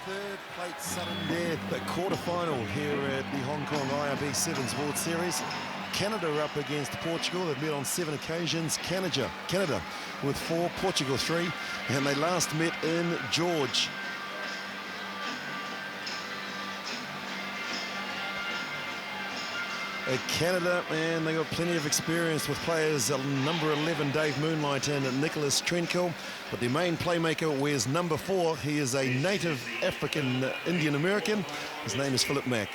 Third plate sudden death, the quarterfinal here at the Hong Kong IRB Sevens World Series. Canada up against Portugal. They've met on 7 occasions. Canada with 4, Portugal 3, and they last met in George. Canada, and they got plenty of experience with players, number 11 Dave Moonlight and Nicholas Trenkill, but their main playmaker wears number 4. He is a native African Indian American. His name is Philip Mack.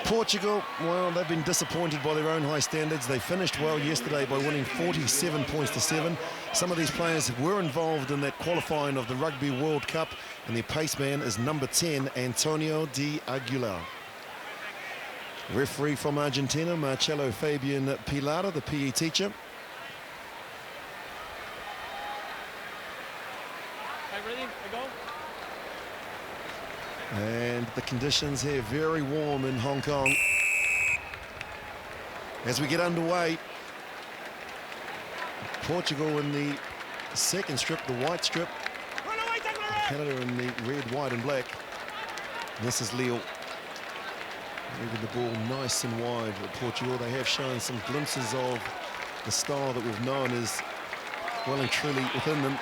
Portugal, well, they've been disappointed by their own high standards. They finished well yesterday by winning 47 points to 7. Some of these players were involved in that qualifying of the Rugby World Cup, and their paceman is number 10, Antonio de Aguilar. Referee from Argentina, Marcelo Fabian Pilara, the PE teacher. Ready? Go. And the conditions here very warm in Hong Kong. As we get underway, Portugal in the second strip, the white strip. Canada in the red, white and black. This is Leo. Moving the ball nice and wide at Portugal. They have shown some glimpses of the style that we've known is well and truly within them.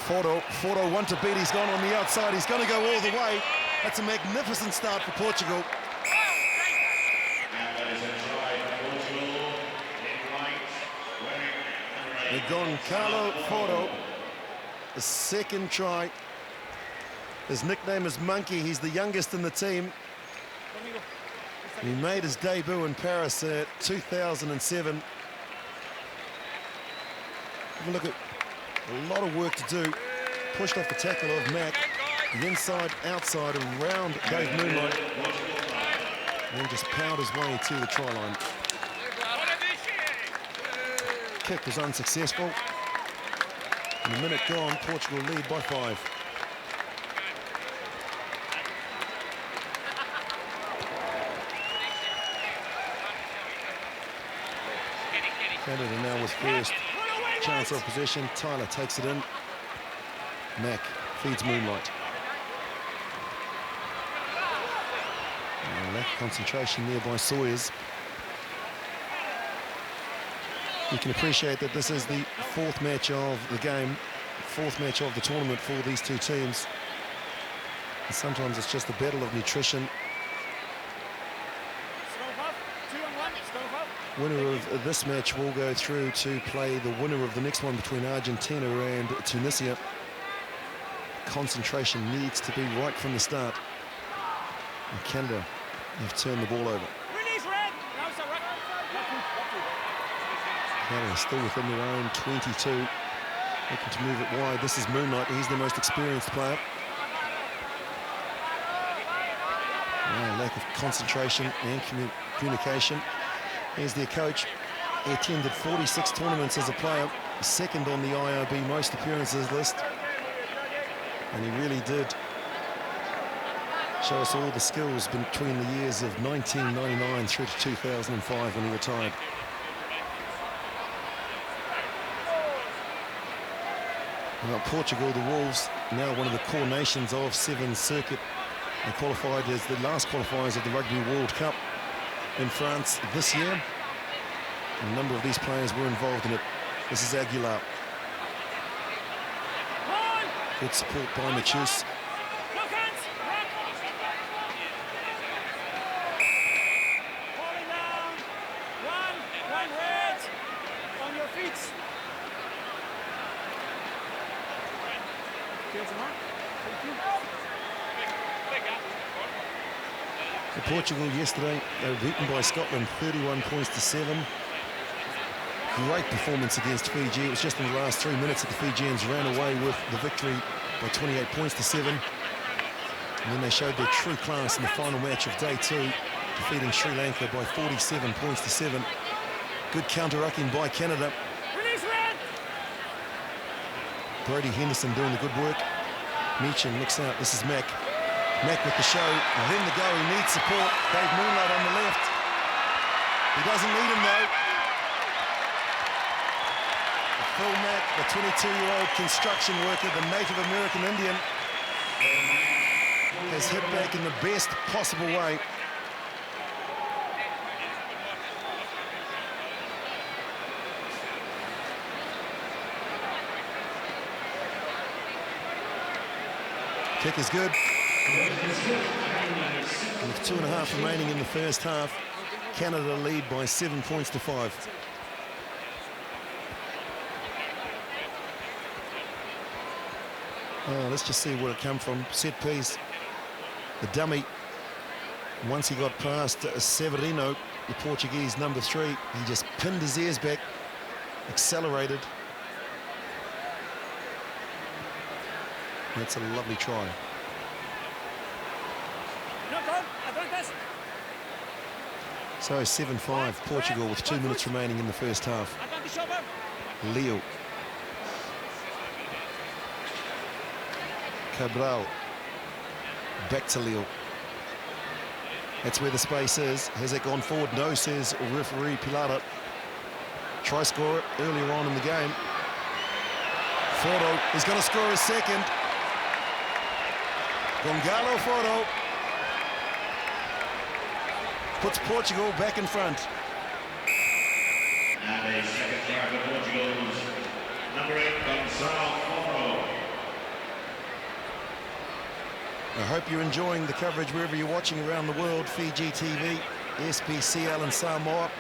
Fordo one to beat. He's gone on the outside. He's going to go all the way. That's a magnificent start for Portugal. Goncalo Fordo, the second try. His nickname is Monkey. He's the youngest in the team. He made his debut in Paris at 2007. Have a look at a lot of work to do. Pushed off the tackle of Mack. The inside, outside, around Dave Moonlight. And then just powered his way to the try line. Kick was unsuccessful. And a minute gone, Portugal lead by 5. Canada now with first chance of possession. Tyler takes it in. Mack feeds Moonlight. Lack of concentration there by Sawyers. You can appreciate that this is the 4th match of the game, 4th match of the tournament for these two teams. And sometimes it's just a battle of nutrition. Winner of this match will go through to play the winner of the next one between Argentina and Tunisia. Concentration needs to be right from the start. And Canada have turned the ball over. Canada still within their own 22. Looking to move it wide. This is Moonlight. He's the most experienced player. Lack of concentration and communication. Here's their coach. He attended 46 tournaments as a player, second on the IRB most appearances list. And he really did show us all the skills between the years of 1999 through to 2005 when he retired. Now Portugal, the Wolves, now one of the core nations of Sevens circuit. They qualified as the last qualifiers of the Rugby World Cup in France this year. A number of these players were involved in it. This is Aguilar. Good support by Machus. Portugal yesterday, they were beaten by Scotland 31 points to 7. Great performance against Fiji. It was just in the last 3 minutes that the Fijians ran away with the victory by 28 points to 7. And then they showed their true class in the final match of day 2, defeating Sri Lanka by 47 points to 7. Good counter-rucking by Canada. Brody Henderson doing the good work. Meechan looks out. This is Mack. Mack with the show, and then the go. He needs support. Dave Moonlight on the left. He doesn't need him though. Phil Mack, the 22-year-old construction worker, the native American Indian, has hit back in the best possible way. Kick is good. With 2.5 remaining in the first half, Canada lead by 7 points to 5. Let's just see where it come from. Set piece. The dummy. Once he got past Severino, the Portuguese number 3, he just pinned his ears back, accelerated. That's a lovely try. So 7-5, Portugal with 2 minutes remaining in the first half. Leo. Cabral. Back to Leo. That's where the space is. Has it gone forward? No, says referee Pilata. Try scorer earlier on in the game. Fordo is going to score his second. Gonzalo Fordo puts Portugal back in front. And a second try for Portugal's number 8, Gonzalo Fordo. I hope you're enjoying the coverage wherever you're watching around the world. Fiji TV, SBCL in Samoa,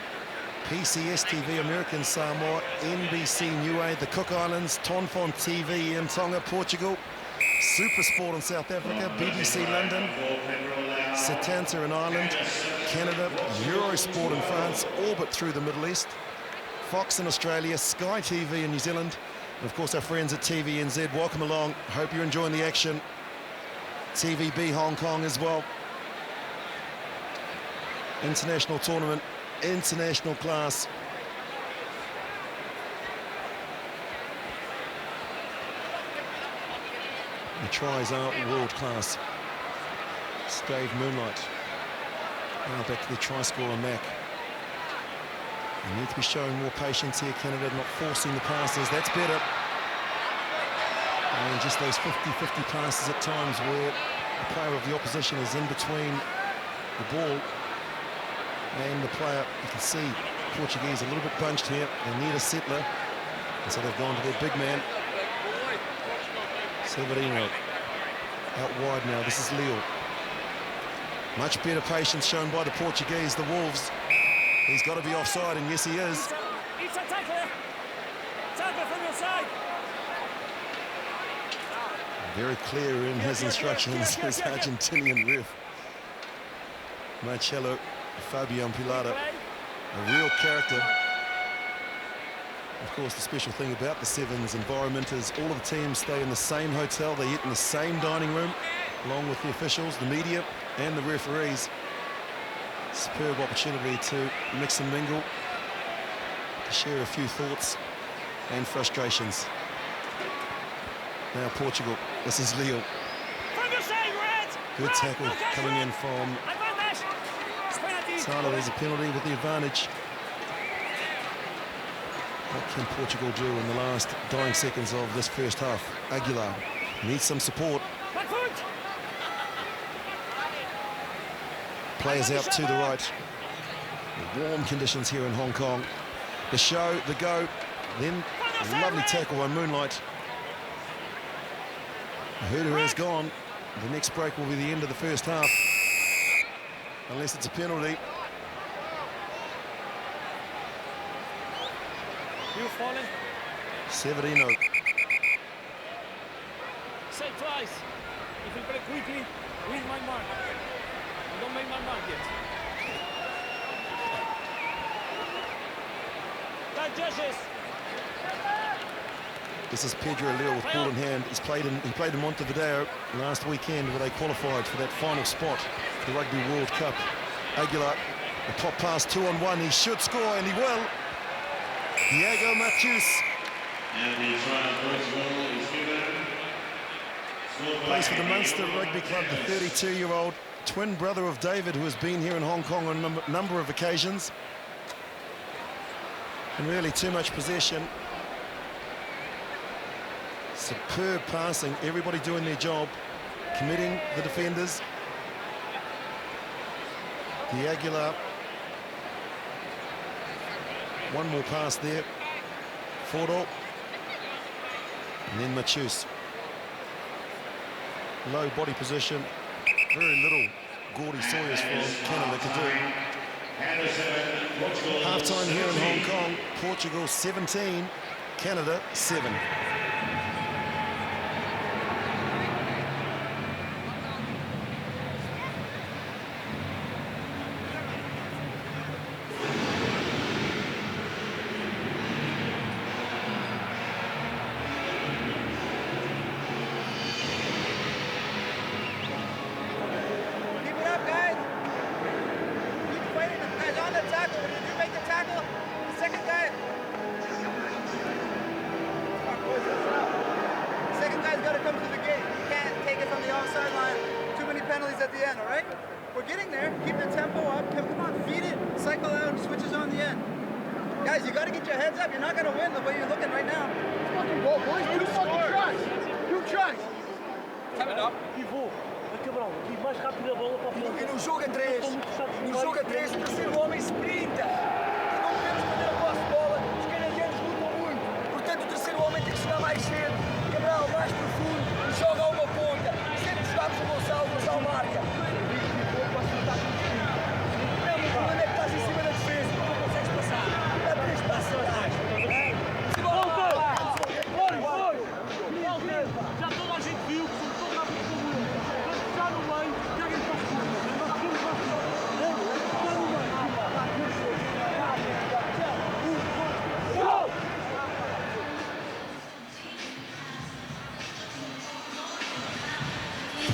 PCS TV American Samoa, NBC Niue, the Cook Islands, Tonfon TV in Tonga, Portugal, Supersport in South Africa, BBC London, Setanta in Ireland, Canada, Eurosport in France, all but through the Middle East, Fox in Australia, Sky TV in New Zealand, and of course our friends at TVNZ. Welcome along. Hope you're enjoying the action. TVB Hong Kong as well. International tournament, international class. The tries are world class. Stave Moonlight. Now back to the try scorer, Mac. They need to be showing more patience here, Canada, not forcing the passes. That's better. And just those 50-50 passes at times where the player of the opposition is in between the ball and the player. You can see Portuguese a little bit bunched here. They need a settler, and so they've gone to their big man. Severino out wide now. This is Leo. Much better patience shown by the Portuguese, the Wolves. He's got to be offside, and yes, he is. It's a tackle. Tackle from your side. Very clear in his instructions, his Argentinian ref. Marcelo Fabian Pilata, a real character. Of course, the special thing about the Sevens environment is all of the teams stay in the same hotel. They eat in the same dining room, along with the officials, the media, and the referees. Superb opportunity to mix and mingle, to share a few thoughts and frustrations. Now Portugal, this is Leo. Good tackle coming in from Tyler. There's a penalty with the advantage. What can Portugal do in the last dying seconds of this first half? Aguilar needs some support. Players out to the right. Warm conditions here in Hong Kong. The show, the go, then a lovely tackle by Moonlight. Huda has gone. The next break will be the end of the first half, unless it's a penalty. You falling? Severino. Say twice. If you play quickly, read my mark. I don't make my mark yet. That judges. This is Pedro Leo with ball in hand. He played in Montevideo last weekend where they qualified for that final spot, the Rugby World Cup. Aguilar, the pop pass 2-on-1. He should score, and he will. Diego Matthews. And the try first goal is given. Plays for the Munster Rugby Club, the 32-year-old twin brother of David, who has been here in Hong Kong on a number of occasions. And really too much possession. Superb passing, everybody doing their job. committing the defenders. The Aguilar. One more pass there. Fordall. And then Machus. Low body position. Very little Gordy Sawyers from Canada can do. Half-time here in Hong Kong. Portugal 17, Canada 7. At the end, all right? We're getting there. Keep the tempo up. Come on, feed it. Cycle out. Switches on the end. Guys, you got to get your heads up. You're not going to win the way you're looking right now. Fucking goal, boys. Two fucking tries. Two tries. Time it up. Pivô. Aqui mais rápido a bola para o e no jogo a 3. No jogo a 3, o terceiro homem sprinta. Não podemos perder a posse de bola. Os canadianos lutam muito. Portanto, o terceiro homem tem que chegar mais cedo. Cabral, mais profundo. E joga a uma ponta. Sempre jogamos o Gonçalo, mas ao marca. O problema é que estás em cima da defesa. Não consegues passar. Dá 3 passos atrás. Já toda a gente viu que são tão rápidos como eu. Já no meio, caguem para os clubes.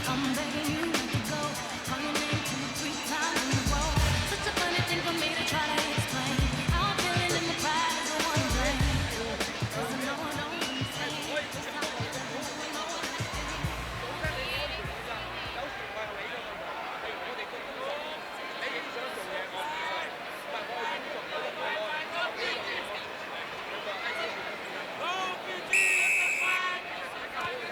I'm begging you not to go, calling me 2 or 3 times in a row. Such a funny thing for me to try to explain. I'm feeling in the pride of one brain. 'Cause I know I don't understand.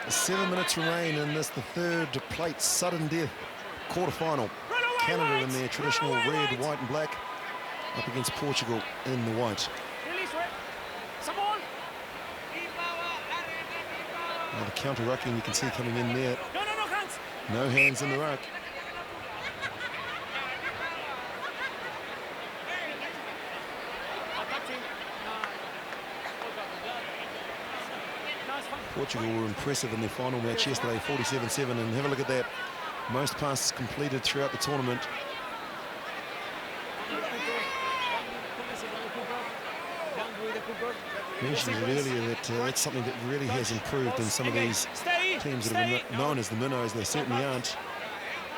Seven minutes remain in this, the third plate sudden death quarterfinal. Canada in their traditional red, white and black up against Portugal in the white. Now the counter rucking you can see coming in there. No hands in the ruck. Portugal were impressive in their final match yesterday, 47-7, and have a look at that. Most passes completed throughout the tournament. I mentioned earlier that that's something that really has improved in some of these teams that have been known as the minnows. They certainly aren't.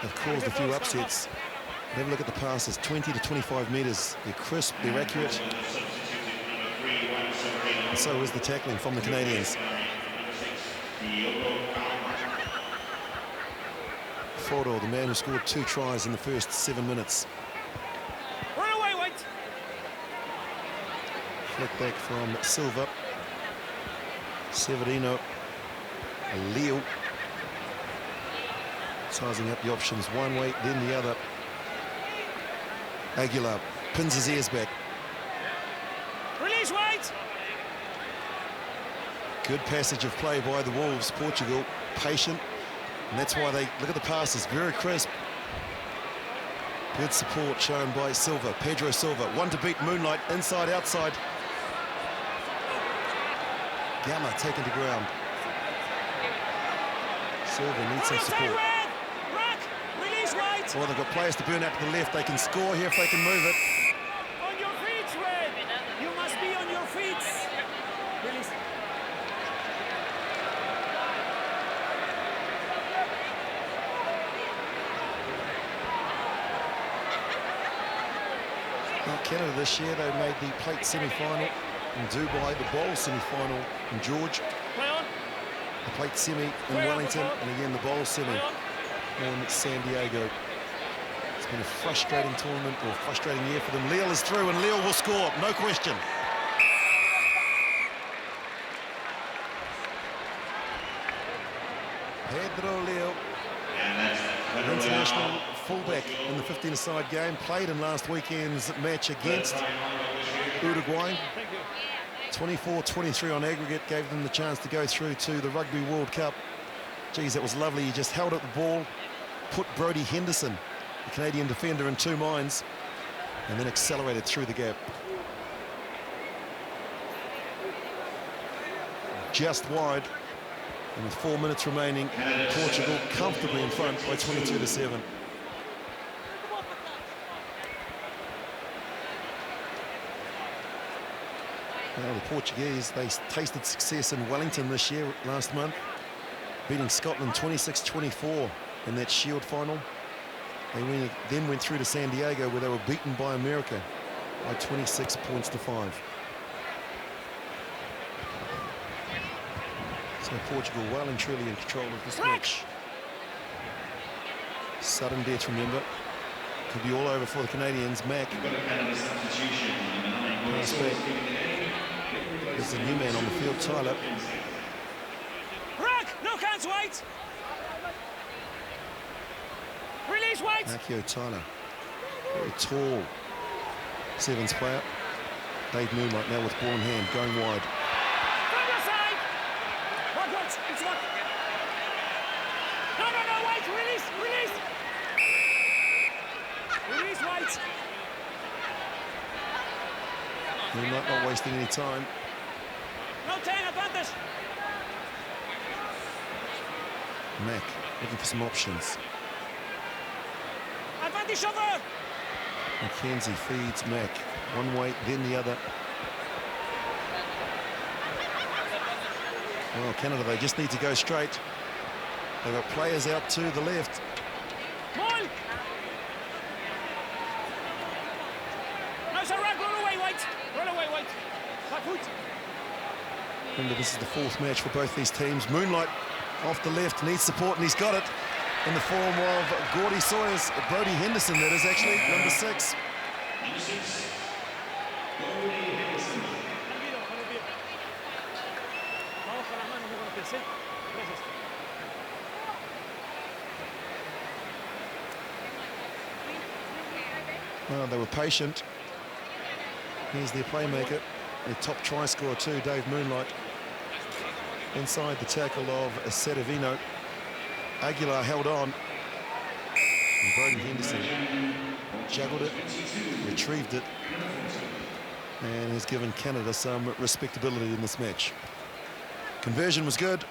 They've caused a few upsets. But have a look at the passes, 20 to 25 metres. They're crisp, they're accurate. And so is the tackling from the Canadians. Fordall, the man who scored 2 tries in the first 7 minutes. Run away, White! Flick back from Silva. Severino. Leo. Sizing up the options one way, then the other. Aguilar pins his ears back. Release, White! Good passage of play by the Wolves. Portugal patient, and that's why they look at the passes, very crisp. Good support shown by Silva, Pedro Silva. One to beat Moonlight, inside, outside. Gamma taken to ground. Silva needs some support. Release, White! Oh, they've got players to burn out to the left. They can score here if they can move it. On your feet, Red! You must be on your feet! Release. Well, Canada this year, they made the plate semi-final in Dubai, the bowl semi-final in George, the plate semi in Wellington, and again the bowl semi in San Diego. It's been a frustrating tournament, or a frustrating year for them. Leal is through, and Leal will score, no question. Pedro Leal And that's International fullback in the 15-a-side game. Played in last weekend's match against Uruguay. 24-23 on aggregate, gave them the chance to go through to the Rugby World Cup. Geez, that was lovely. He just held up the ball, put Brodie Henderson, the Canadian defender, in two minds, and then accelerated through the gap. Just wide, and with 4 minutes remaining, Portugal comfortably in front by 22-7. Now the Portuguese, they tasted success in Wellington this year, last month, beating Scotland 26-24 in that Shield final. They then went through to San Diego, where they were beaten by America by 26 points to 5. So Portugal well and truly in control of this match. Sudden death, remember. Could be all over for the Canadians. Mack. Pass back. There's a new man on the field, Tyler. Rock! No hands, wait! Release, wait! Akio Tyler. Very tall sevens player. Dave Moonlight now with ball in hand, going wide. From your side! One, it's one. No, wait! Release! Release, wait! Moonlight not wasting any time. No 10, advantage! Mack looking for some options. Advantage over! McKenzie feeds Mack. One way, then the other. Well, Canada, they just need to go straight. They've got players out to the left. Ball! No, sir, run away, wait! Back foot! Remember, this is the fourth match for both these teams. Moonlight off the left, needs support, and he's got it in the form of Gordy Sawyers. Brodie Henderson, that is actually, number 6. Number 6, Brodie Henderson. Vamos con las manos, no con los pies, ¿sí? Gracias. Well, they were patient. Here's their playmaker, their top try scorer too, Dave Moonlight. Inside the tackle of Sedevino. Aguilar held on. And Brodie Henderson juggled it, retrieved it, and has given Canada some respectability in this match. Conversion was good.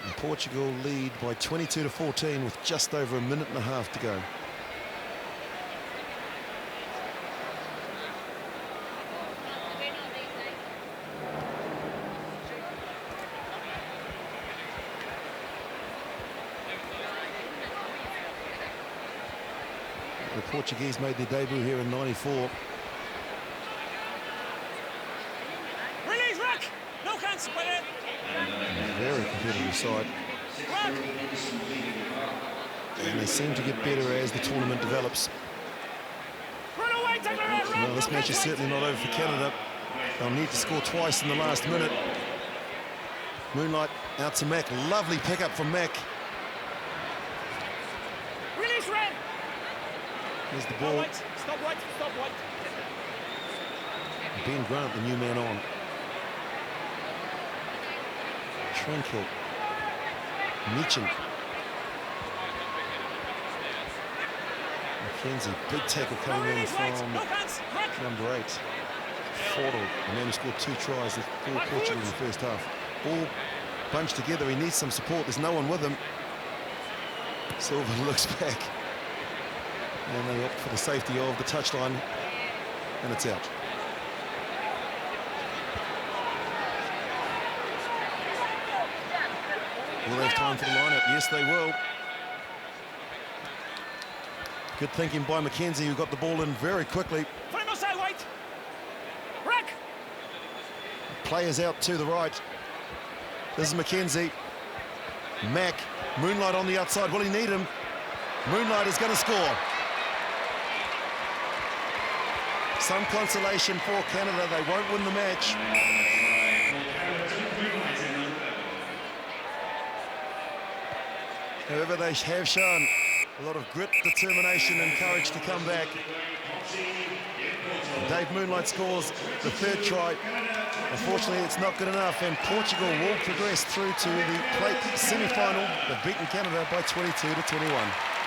And Portugal lead by 22-14 with just over a minute and a half to go. The Portuguese made their debut here in '94. Release, Rock! No hands, Very competitive side. Rock! And they seem to get better as the tournament develops. Run away, take around, Rock! Well, this match is certainly not over for Canada. They'll need to score twice in the last minute. Moonlight out to Mack. Lovely pickup from Mack. Release, Red! Here's the ball. Stop white. Ben Grant, the new man on. Tranquil. Meacham. McKenzie, big tackle coming in from number 8. Fordle, the man who scored 2 tries for Portugal in the first half. All bunched together, he needs some support, there's no one with him. Silva looks back. And they opt for the safety of the touchline, and it's out. Will they have time for the lineup? Yes, they will. Good thinking by McKenzie, who got the ball in very quickly. Players out to the right. This is McKenzie. Mack, Moonlight on the outside. Will he need him? Moonlight is going to score. Some consolation for Canada. They won't win the match. However, they have shown a lot of grit, determination and courage to come back. Dave Moonlight scores the third try. Unfortunately, it's not good enough, and Portugal will progress through to the plate semi-final. They've beaten Canada by 22-21.